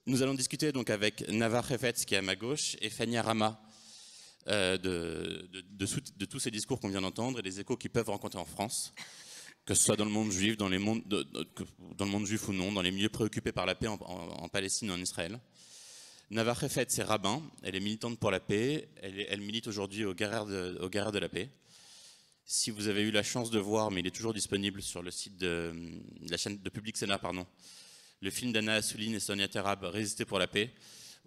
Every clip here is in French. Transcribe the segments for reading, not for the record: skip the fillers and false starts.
Nous allons discuter donc avec Nava Hefetz qui est à ma gauche et Fanny Arama de tous ces discours qu'on vient d'entendre et des échos qu'ils peuvent rencontrer en France, que ce soit dans le monde juif, dans le monde juif ou non, dans les milieux préoccupés par la paix en Palestine ou en Israël. Nava Hefetz est rabbin, elle est militante pour la paix, elle milite aujourd'hui aux guerrières de la paix. Si vous avez eu la chance de voir, mais il est toujours disponible sur le site de la chaîne de Public Sénat, le film d'Anna Assouline et Sonia Terab, Résister pour la paix.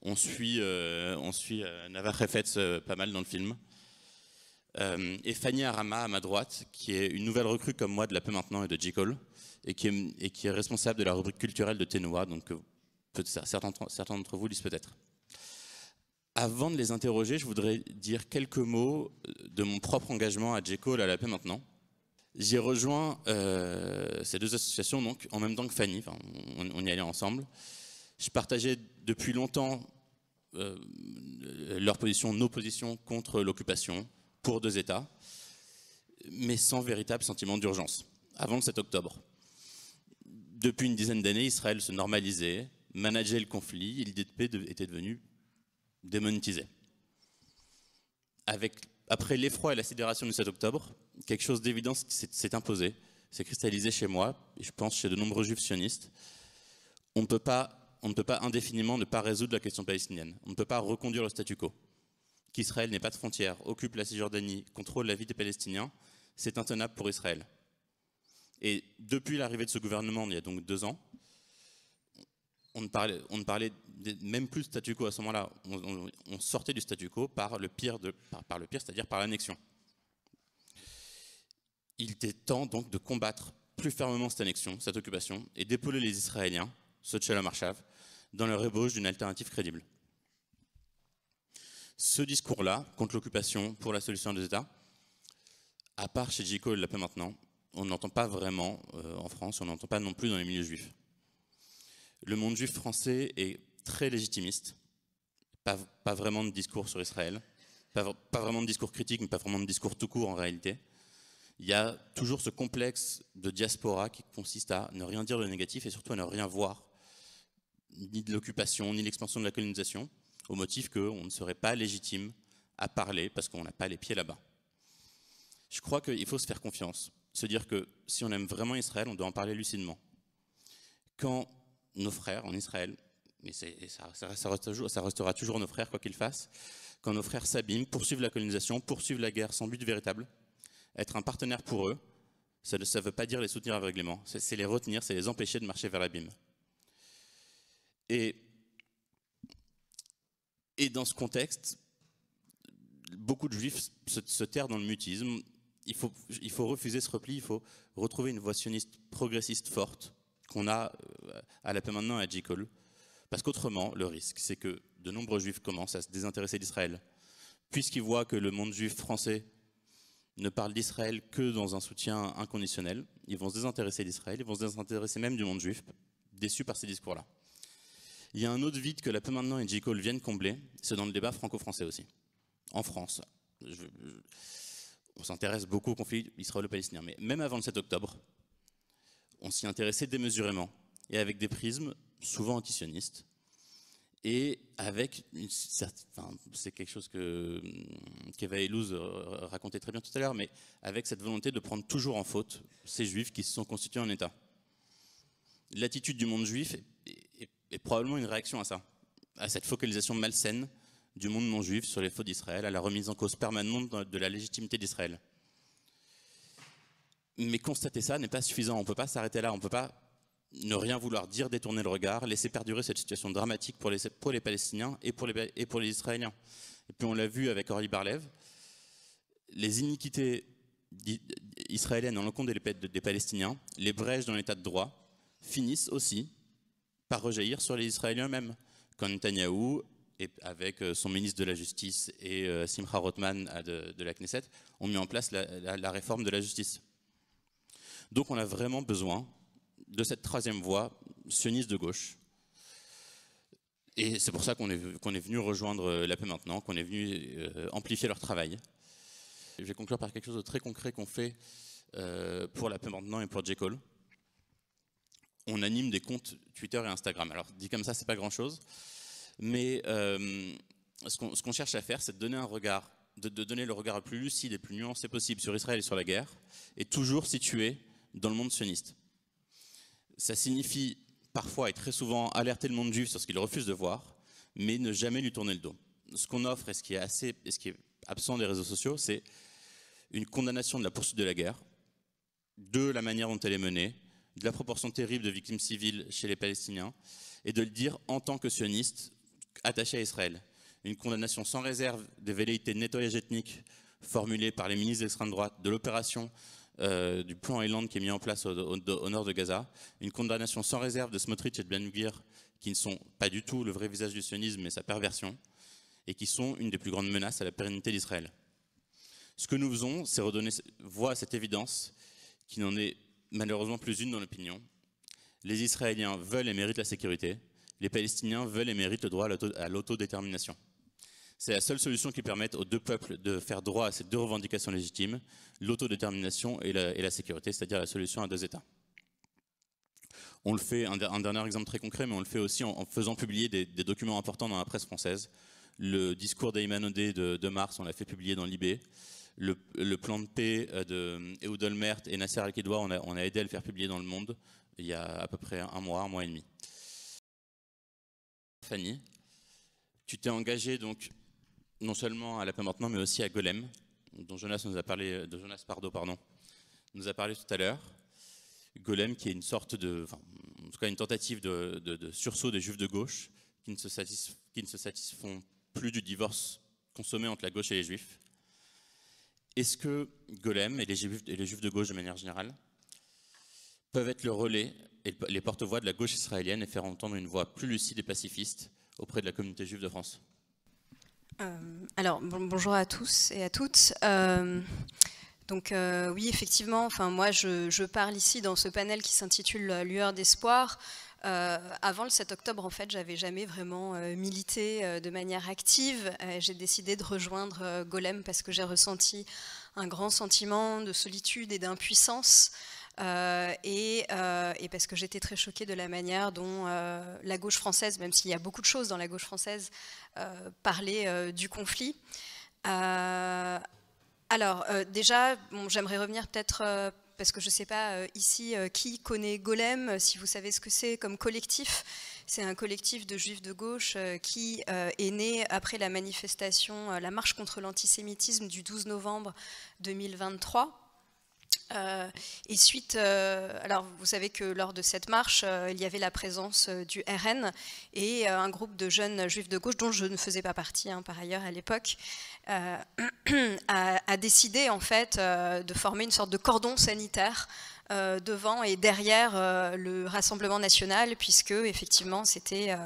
On suit Nava Hefetz pas mal dans le film. Et Fanny Arama à ma droite, qui est une nouvelle recrue comme moi de La Paix Maintenant et de J. Cole, et qui est responsable de la rubrique culturelle de Tenoa, donc certains d'entre vous lisent peut-être. Avant de les interroger, je voudrais dire quelques mots de mon propre engagement à J. Cole à La Paix Maintenant. J'ai rejoint ces deux associations donc, en même temps que Fanny, on y allait ensemble. Je partageais depuis longtemps nos positions contre l'occupation, pour deux États, mais sans véritable sentiment d'urgence, avant le 7 octobre. Depuis une dizaine d'années, Israël se normalisait, manageait le conflit, et l'idée de paix était devenue démonétisée. Après l'effroi et la sidération du 7 octobre, quelque chose d'évident s'est imposé, s'est cristallisé chez moi, et je pense chez de nombreux juifs sionistes. On ne peut pas indéfiniment ne pas résoudre la question palestinienne. On ne peut pas reconduire le statu quo. Qu'Israël n'ait pas de frontières, occupe la Cisjordanie, contrôle la vie des Palestiniens, c'est intenable pour Israël. Et depuis l'arrivée de ce gouvernement, il y a donc 2 ans, on ne parlait même plus de statu quo à ce moment-là. On sortait du statu quo par le pire, c'est-à-dire par l'annexion. Il était temps donc de combattre plus fermement cette annexion, cette occupation, et d'épauler les Israéliens, ceux de Shalom Arshav, dans leur ébauche d'une alternative crédible. Ce discours-là, contre l'occupation, pour la solution des États, à part chez J. Cole, La Paix Maintenant, on n'entend pas vraiment en France, on n'entend pas non plus dans les milieux juifs. Le monde juif français est très légitimiste, pas vraiment de discours sur Israël, pas vraiment de discours critique, mais pas vraiment de discours tout court en réalité. Il y a toujours ce complexe de diaspora qui consiste à ne rien dire de négatif et surtout à ne rien voir, ni de l'occupation, ni de l'expansion de la colonisation, au motif qu'on ne serait pas légitime à parler parce qu'on n'a pas les pieds là-bas. Je crois qu'il faut se faire confiance, se dire que si on aime vraiment Israël, on doit en parler lucidement. Quand nos frères en Israël, mais ça restera toujours nos frères quoi qu'ils fassent, quand nos frères s'abîment, poursuivent la colonisation, poursuivent la guerre sans but véritable, être un partenaire pour eux, ça ne veut pas dire les soutenir aveuglément, c'est les retenir, c'est les empêcher de marcher vers l'abîme. Et dans ce contexte, beaucoup de juifs se terrent dans le mutisme. Il faut refuser ce repli, il faut retrouver une voix sioniste progressiste forte qu'on a à La Paix Maintenant et à J. Cole. Parce qu'autrement, le risque, c'est que de nombreux juifs commencent à se désintéresser d'Israël. Puisqu'ils voient que le monde juif français ne parle d'Israël que dans un soutien inconditionnel, ils vont se désintéresser d'Israël, ils vont se désintéresser même du monde juif, déçus par ces discours-là. Il y a un autre vide que La Paix Maintenant et J. Cole viennent combler, c'est dans le débat franco-français aussi. En France, on s'intéresse beaucoup au conflit israélo-palestinien, mais même avant le 7 octobre, on s'y intéressait démesurément, et avec des prismes souvent antisionistes, et avec, c'est quelque chose qu'Eva Elouz racontait très bien tout à l'heure, mais avec cette volonté de prendre toujours en faute ces juifs qui se sont constitués en État. L'attitude du monde juif est probablement une réaction à ça, à cette focalisation malsaine du monde non juif sur les fautes d'Israël, à la remise en cause permanente de la légitimité d'Israël. Mais constater ça n'est pas suffisant, on ne peut pas s'arrêter là, on ne peut pas ne rien vouloir dire, détourner le regard, laisser perdurer cette situation dramatique pour les Palestiniens et pour les Israéliens. Et puis on l'a vu avec Orly Barlev, les iniquités israéliennes en l'encontre des Palestiniens, les brèches dans l'état de droit, finissent aussi par rejaillir sur les Israéliens eux-mêmes. Quand Netanyahou, avec son ministre de la Justice et Simcha Rothman de la Knesset, ont mis en place la réforme de la justice. Donc on a vraiment besoin de cette troisième voie sioniste de gauche. Et c'est pour ça qu'on est venu rejoindre La Paix Maintenant, qu'on est venu amplifier leur travail. Je vais conclure par quelque chose de très concret qu'on fait pour La Paix Maintenant et pour J. Cole. on anime des comptes Twitter et Instagram. Alors dit comme ça, c'est pas grand-chose, mais ce qu'on cherche à faire, c'est de donner un regard, de donner le regard le plus lucide et le plus nuancé possible sur Israël et sur la guerre, et toujours situé dans le monde sioniste. Ça signifie parfois et très souvent alerter le monde juif sur ce qu'il refuse de voir, mais ne jamais lui tourner le dos. Ce qu'on offre et ce qui est absent des réseaux sociaux, c'est une condamnation de la poursuite de la guerre, de la manière dont elle est menée, de la proportion terrible de victimes civiles chez les Palestiniens, et de le dire en tant que sioniste attaché à Israël. Une condamnation sans réserve des velléités de nettoyage ethnique formulées par les ministres d'extrême droite, de l'opération du plan Eland qui est mis en place au nord de Gaza, une condamnation sans réserve de Smotrich et de Ben-Gvir qui ne sont pas du tout le vrai visage du sionisme mais sa perversion, et qui sont une des plus grandes menaces à la pérennité d'Israël. Ce que nous faisons, c'est redonner voix à cette évidence qui n'en est malheureusement plus une dans l'opinion. Les Israéliens veulent et méritent la sécurité, les Palestiniens veulent et méritent le droit à l'autodétermination. C'est la seule solution qui permette aux deux peuples de faire droit à ces deux revendications légitimes, l'autodétermination et la sécurité, c'est-à-dire la solution à deux États. On le fait, un dernier exemple très concret, mais on le fait aussi en faisant publier des documents importants dans la presse française. Le discours d'Ayman Odeh de mars, on l'a fait publier dans l'IB. Le plan de paix de Ehud Olmert et Nasser Al-Khédoua, on a aidé à le faire publier dans Le Monde il y a à peu près un mois et demi. Fanny, tu t'es engagée donc non seulement à la paix maintenant, mais aussi à Golem, dont Jonas nous a parlé, nous a parlé tout à l'heure. Golem, qui est une sorte en tout cas une tentative de sursaut des juifs de gauche qui ne se satisfont plus du divorce consommé entre la gauche et les juifs. Est-ce que Golem et les juifs de gauche de manière générale peuvent être le relais et les porte-voix de la gauche israélienne et faire entendre une voix plus lucide et pacifiste auprès de la communauté juive de France? Alors, bonjour à tous et à toutes. Oui, effectivement, moi je parle ici dans ce panel qui s'intitule Lueur d'espoir. Avant le 7 octobre, en fait, j'avais jamais vraiment milité de manière active. J'ai décidé de rejoindre Golem parce que j'ai ressenti un grand sentiment de solitude et d'impuissance. Et parce que j'étais très choquée de la manière dont la gauche française, même s'il y a beaucoup de choses dans la gauche française, parlait du conflit. Déjà, j'aimerais revenir peut-être, parce que je ne sais pas ici qui connaît Golem, si vous savez ce que c'est comme collectif. C'est un collectif de juifs de gauche qui est né après la manifestation, la marche contre l'antisémitisme du 12 novembre 2023. Et suite, alors vous savez que lors de cette marche, il y avait la présence du RN et un groupe de jeunes juifs de gauche, dont je ne faisais pas partie par ailleurs à l'époque, a décidé en fait de former une sorte de cordon sanitaire devant et derrière le Rassemblement national, puisque effectivement c'était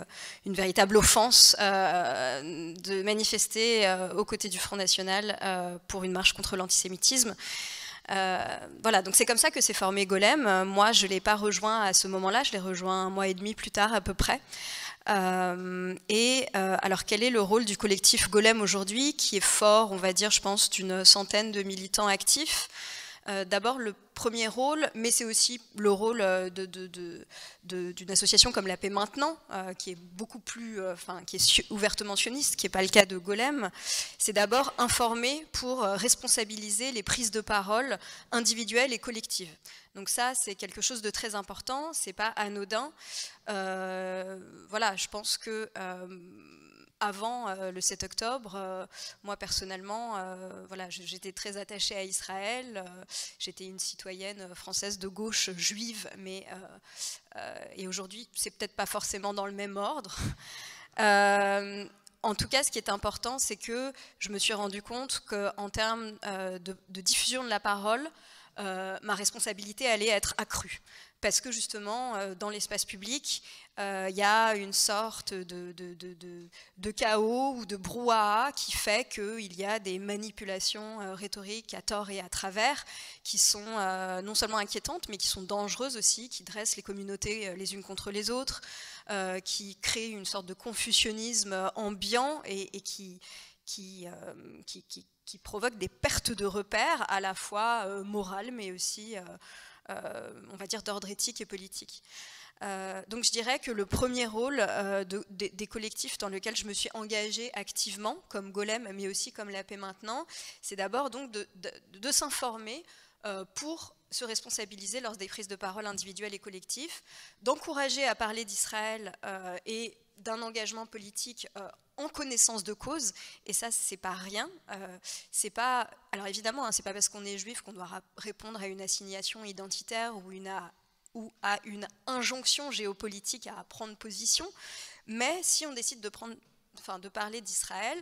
une véritable offense de manifester aux côtés du Front National pour une marche contre l'antisémitisme. Voilà, donc c'est comme ça que s'est formé Golem. Moi, je ne l'ai pas rejoint à ce moment-là, je l'ai rejoint un mois et demi plus tard à peu près. Alors, quel est le rôle du collectif Golem aujourd'hui, qui est fort, on va dire, je pense, d'une centaine de militants actifs? D'abord, le premier rôle, mais c'est aussi le rôle d'une association comme La Paix Maintenant, qui est beaucoup plus, qui est ouvertement sioniste, qui n'est pas le cas de Golem. C'est d'abord informer pour responsabiliser les prises de parole individuelles et collectives. Donc ça, c'est quelque chose de très important, c'est pas anodin. Voilà, je pense que avant le 7 octobre, moi personnellement, voilà, j'étais très attachée à Israël. J'étais une citoyenne française de gauche juive, mais et aujourd'hui, c'est peut-être pas forcément dans le même ordre. En tout cas, ce qui est important, c'est que je me suis rendu compte qu'en termes de diffusion de la parole, ma responsabilité allait être accrue. Parce que justement, dans l'espace public, il y a une sorte de chaos ou de brouhaha qui fait qu'il y a des manipulations rhétoriques à tort et à travers qui sont non seulement inquiétantes, mais qui sont dangereuses aussi, qui dressent les communautés les unes contre les autres, qui créent une sorte de confusionnisme ambiant et qui provoquent des pertes de repères à la fois morales, mais aussi on va dire, d'ordre éthique et politique. Donc je dirais que le premier rôle des collectifs dans lesquels je me suis engagée activement, comme Golem, mais aussi comme La Paix Maintenant, c'est d'abord donc de s'informer pour se responsabiliser lors des prises de parole individuelles et collectives, d'encourager à parler d'Israël et d'un engagement politique en connaissance de cause, et ça c'est pas rien, c'est pas, alors évidemment, hein, c'est pas parce qu'on est juif qu'on doit répondre à une assignation identitaire ou à une injonction géopolitique à prendre position, mais si on décide de parler d'Israël,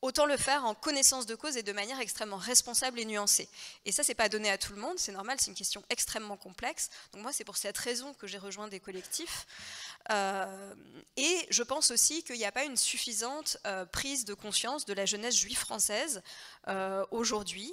autant le faire en connaissance de cause et de manière extrêmement responsable et nuancée. Et ça, c'est pas donné à tout le monde, c'est normal, c'est une question extrêmement complexe. Donc moi, c'est pour cette raison que j'ai rejoint des collectifs. Et je pense aussi qu'il n'y a pas une suffisante prise de conscience de la jeunesse juive française aujourd'hui.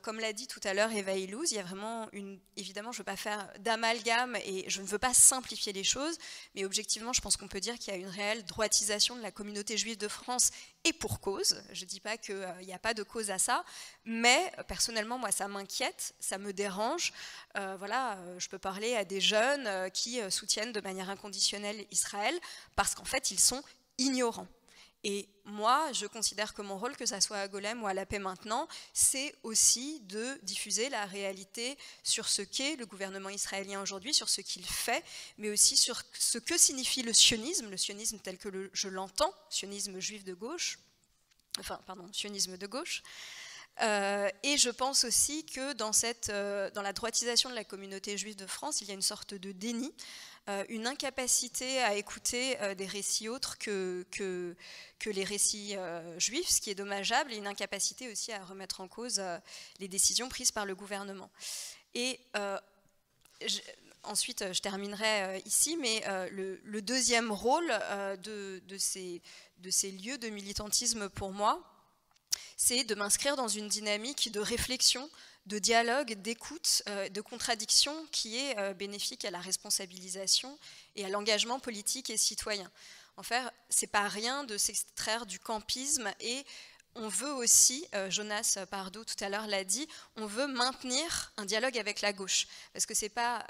Comme l'a dit tout à l'heure Eva Illouz, il y a vraiment évidemment, je ne veux pas faire d'amalgame et je ne veux pas simplifier les choses, mais objectivement, je pense qu'on peut dire qu'il y a une réelle droitisation de la communauté juive de France, et pour cause. Je ne dis pas qu'il n'y a pas de cause à ça, mais personnellement, moi, ça m'inquiète, ça me dérange. Je peux parler à des jeunes qui soutiennent de manière inconditionnelle Israël parce qu'en fait, ils sont ignorants. Et moi, je considère que mon rôle, que ça soit à Golem ou à La Paix Maintenant, c'est aussi de diffuser la réalité sur ce qu'est le gouvernement israélien aujourd'hui, sur ce qu'il fait, mais aussi sur ce que signifie le sionisme tel que je l'entends, sionisme juif de gauche, sionisme de gauche. Et je pense aussi que dans la droitisation de la communauté juive de France, il y a une sorte de déni, une incapacité à écouter des récits autres que les récits juifs, ce qui est dommageable, et une incapacité aussi à remettre en cause les décisions prises par le gouvernement. Et ensuite, je terminerai ici, mais le deuxième rôle de ces lieux de militantisme pour moi, c'est de m'inscrire dans une dynamique de réflexion, de dialogue, d'écoute, de contradiction qui est bénéfique à la responsabilisation et à l'engagement politique et citoyen. En fait, c'est pas rien de s'extraire du campisme, et on veut aussi, Jonas Pardo tout à l'heure l'a dit, on veut maintenir un dialogue avec la gauche, parce que c'est pas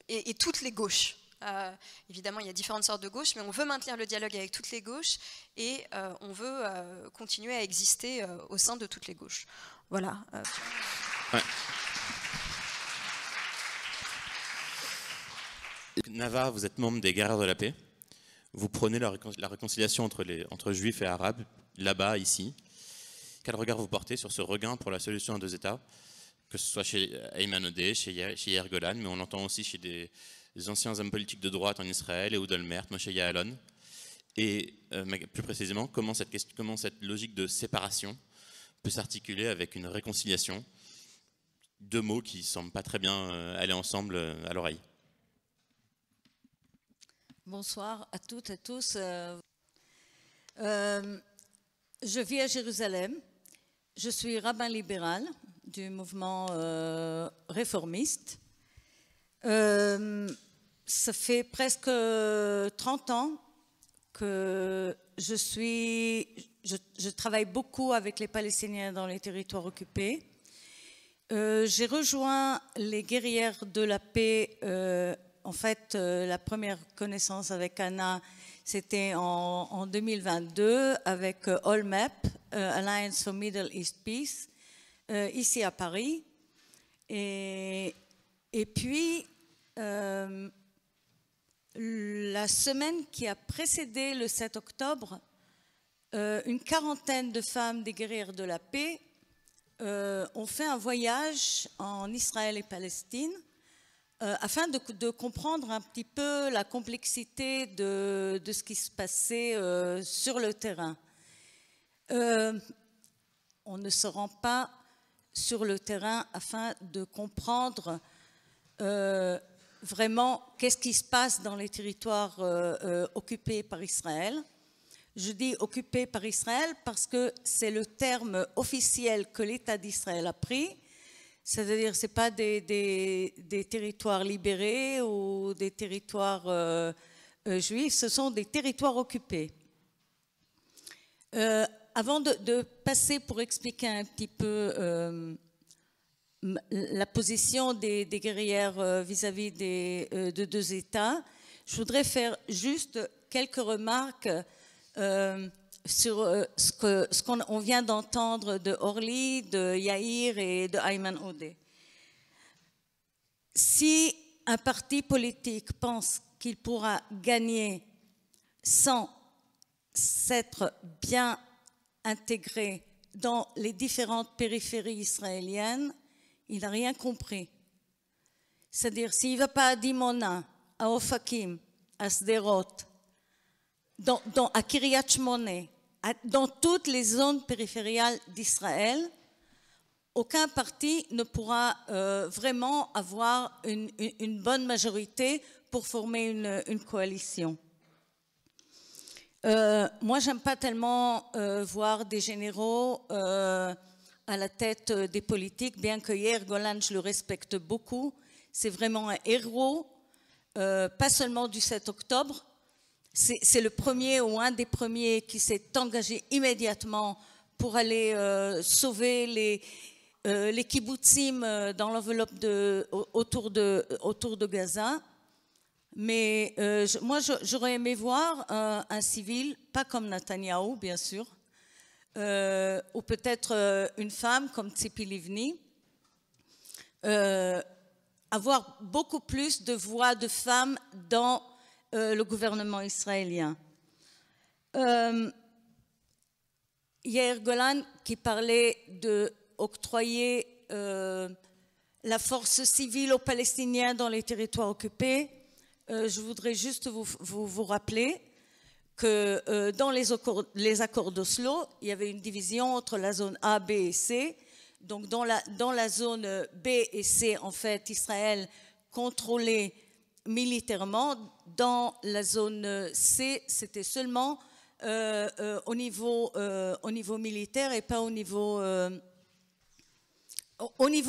et toutes les gauches. Évidemment, il y a différentes sortes de gauches, mais on veut maintenir le dialogue avec toutes les gauches, et on veut continuer à exister au sein de toutes les gauches. Voilà. Ouais. Nava, vous êtes membre des Guerrières de la Paix. Vous prônez la réconciliation entre juifs et arabes, là-bas, ici. Quel regard vous portez sur ce regain pour la solution à deux États, que ce soit chez Ayman Odeh, chez Yair Golan, mais on l'entend aussi chez des anciens hommes politiques de droite en Israël, Ehud Olmert, Moshe Ya'alon. Et plus précisément, comment cette logique de séparation peut s'articuler avec une réconciliation? Deux mots qui ne semblent pas très bien aller ensemble à l'oreille. Bonsoir à toutes et tous. Je vis à Jérusalem. Je suis rabbin libéral du mouvement réformiste. Ça fait presque 30 ans que je travaille beaucoup avec les Palestiniens dans les territoires occupés. J'ai rejoint les Guerrières de la Paix. En fait, la première connaissance avec Anna, c'était en 2022 avec AllMap, Alliance for Middle East Peace, ici à Paris. Et puis, la semaine qui a précédé le 7 octobre, une quarantaine de femmes des Guerrières de la Paix ont fait un voyage en Israël et Palestine afin de comprendre un petit peu la complexité de ce qui se passait sur le terrain. On ne se rend pas sur le terrain afin de comprendre vraiment qu'est-ce qui se passe dans les territoires occupés par Israël. Je dis occupés par Israël parce que c'est le terme officiel que l'État d'Israël a pris. C'est-à-dire que ce n'est pas des territoires libérés ou des territoires juifs, ce sont des territoires occupés. Avant de passer pour expliquer un petit peu la position des guerrières vis-à-vis de deux États. Je voudrais faire juste quelques remarques sur ce qu'on vient d'entendre de Orly, de Yair et de Ayman Odeh. Si un parti politique pense qu'il pourra gagner sans s'être bien intégré dans les différentes périphéries israéliennes, il n'a rien compris. C'est-à-dire, s'il ne va pas à Dimona, à Ofakim, à Sderot, à Kiryat Shmona, dans toutes les zones périphériales d'Israël, aucun parti ne pourra vraiment avoir une bonne majorité pour former une coalition. Moi, j'aime pas tellement voir des généraux à la tête des politiques, bien que Yair Golan, je le respecte beaucoup. C'est vraiment un héros, pas seulement du 7 octobre. C'est le premier ou un des premiers qui s'est engagé immédiatement pour aller sauver les kibbutzim dans l'enveloppe autour de Gaza. Mais moi, j'aurais aimé voir un civil, pas comme Netanyahou, bien sûr, ou peut-être une femme comme Tzipi Livni, avoir beaucoup plus de voix de femmes dans le gouvernement israélien. Yair Golan qui parlait d'octroyer la force civile aux Palestiniens dans les territoires occupés, je voudrais juste vous rappeler que dans les accords d'Oslo, il y avait une division entre la zone A, B et C. Donc dans la zone B et C, en fait, Israël contrôlait militairement. Dans la zone C, c'était seulement au niveau militaire et pas au niveau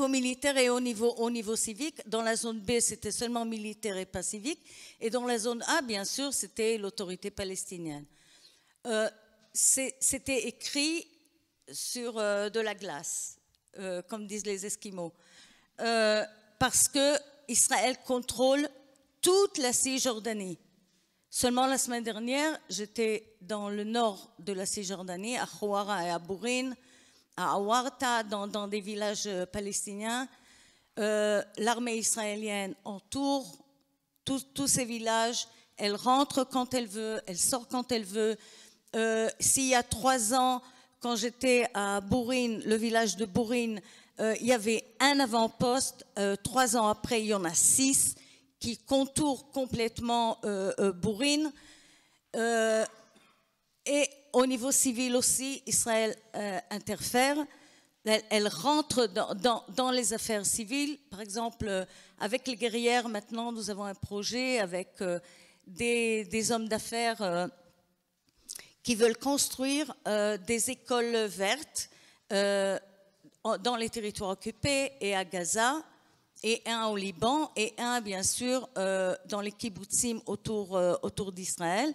militaire et au niveau civique. Dans la zone B, c'était seulement militaire et pas civique. Et dans la zone A, bien sûr, c'était l'autorité palestinienne. C'était écrit sur de la glace, comme disent les Esquimaux, parce que Israël contrôle toute la Cisjordanie. Seulement la semaine dernière, j'étais dans le nord de la Cisjordanie, à Khouara et à Bourine, à Awarta, dans des villages palestiniens. L'armée israélienne entoure tous ces villages. Elle rentre quand elle veut, elle sort quand elle veut. S'il y a 3 ans, quand j'étais à Bourine, le village de Bourine, il y avait un avant-poste. 3 ans après, il y en a 6 qui contourent complètement Bourine. Et au niveau civil aussi, Israël interfère. Elle rentre dans les affaires civiles. Par exemple, avec les guerrières, maintenant, nous avons un projet avec des hommes d'affaires qui veulent construire des écoles vertes dans les territoires occupés et à Gaza, et un au Liban, et un, bien sûr, dans les kibbutzim autour d'Israël.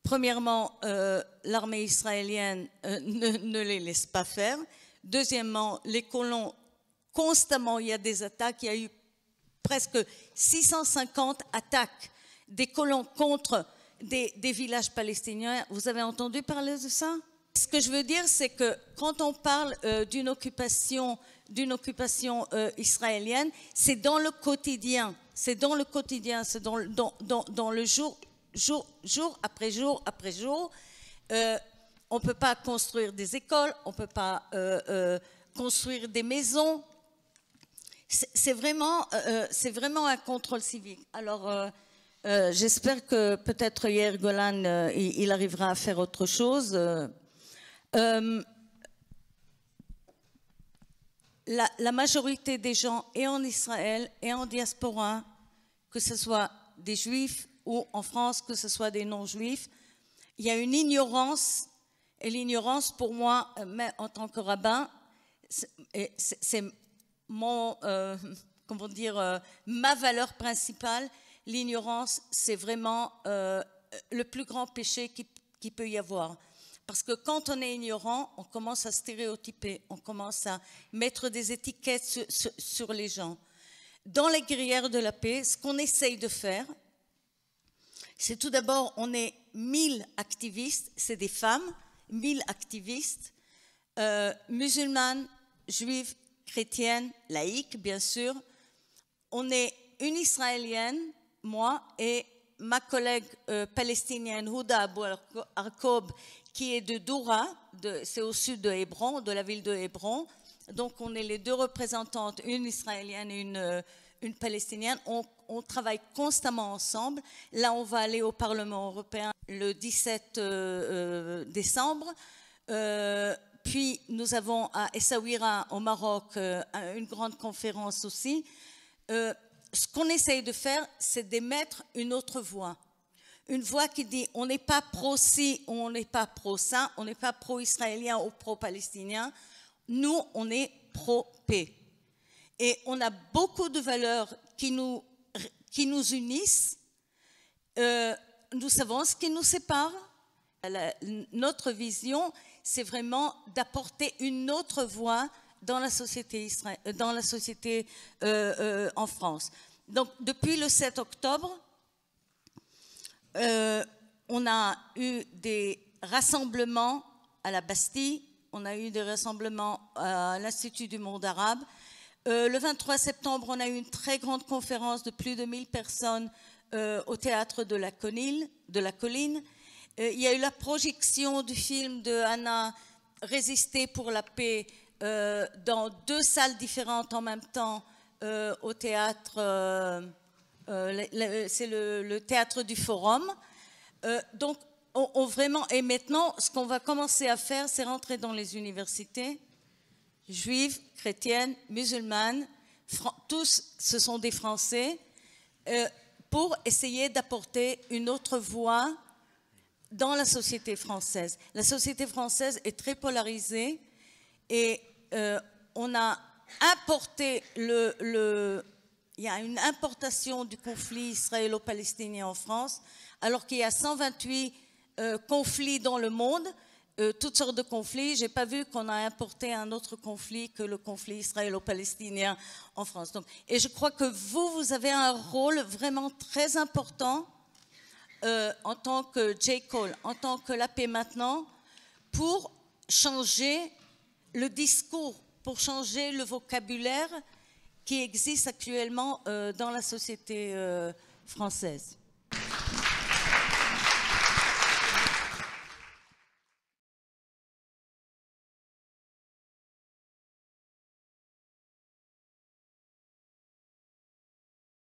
Premièrement, l'armée israélienne ne les laisse pas faire. Deuxièmement, les colons, constamment, il y a des attaques. Il y a eu presque 650 attaques des colons contre des villages palestiniens. Vous avez entendu parler de ça? Ce que je veux dire, c'est que quand on parle d'une occupation israélienne, c'est dans le quotidien. C'est dans le quotidien, c'est dans le jour après jour après jour. On ne peut pas construire des écoles, on ne peut pas construire des maisons. C'est vraiment un contrôle civique. Alors, j'espère que peut-être Yair Golan, il arrivera à faire autre chose. La majorité des gens, et en Israël, et en diaspora, que ce soit des juifs, ou en France, que ce soit des non-juifs, il y a une ignorance, et l'ignorance, pour moi, en tant que rabbin, c'est ma valeur principale. L'ignorance, c'est vraiment le plus grand péché qu'il peut y avoir. Parce que quand on est ignorant, on commence à stéréotyper, on commence à mettre des étiquettes sur les gens. Dans les guerrières de la paix, ce qu'on essaye de faire, c'est tout d'abord, on est 1000 activistes, c'est des femmes, 1000 activistes, musulmanes, juives, chrétiennes, laïques, bien sûr. On est une Israélienne, moi, et ma collègue palestinienne, Houda Abou Arkob, qui est de Doura, c'est au sud de Hébron, de la ville de Hébron. Donc, on est les deux représentantes, une israélienne et une palestinienne. On travaille constamment ensemble. Là, on va aller au Parlement européen le 17 décembre. Puis, nous avons à Essaouira, au Maroc, une grande conférence aussi. Ce qu'on essaye de faire, c'est d'émettre une autre voix. Une voix qui dit on n'est pas pro-ci, on n'est pas pro-ça, on n'est pas pro-israélien ou pro-palestinien. Nous, on est pro-paix. Et on a beaucoup de valeurs qui nous unissent. Nous savons ce qui nous sépare. Notre vision, c'est vraiment d'apporter une autre voix dans la société, en France. Donc, depuis le 7 octobre, on a eu des rassemblements à la Bastille, on a eu des rassemblements à l'Institut du monde arabe. Le 23 septembre, on a eu une très grande conférence de plus de 1000 personnes au théâtre de la Colline. Il y a eu la projection du film de Anna, Résister pour la paix, dans 2 salles différentes en même temps au théâtre, c'est le théâtre du Forum. Donc, et maintenant, ce qu'on va commencer à faire, c'est rentrer dans les universités, juives, chrétiennes, musulmanes, tous ce sont des Français, pour essayer d'apporter une autre voix dans la société française. La société française est très polarisée et on a importé il y a une importation du conflit israélo-palestinien en France, alors qu'il y a 128 conflits dans le monde, toutes sortes de conflits. Je n'ai pas vu qu'on a importé un autre conflit que le conflit israélo-palestinien en France. Donc, et je crois que vous avez un rôle vraiment très important en tant que J. Cole, en tant que La Paix Maintenant, pour changer le discours, pour changer le vocabulaire qui existe actuellement dans la société française.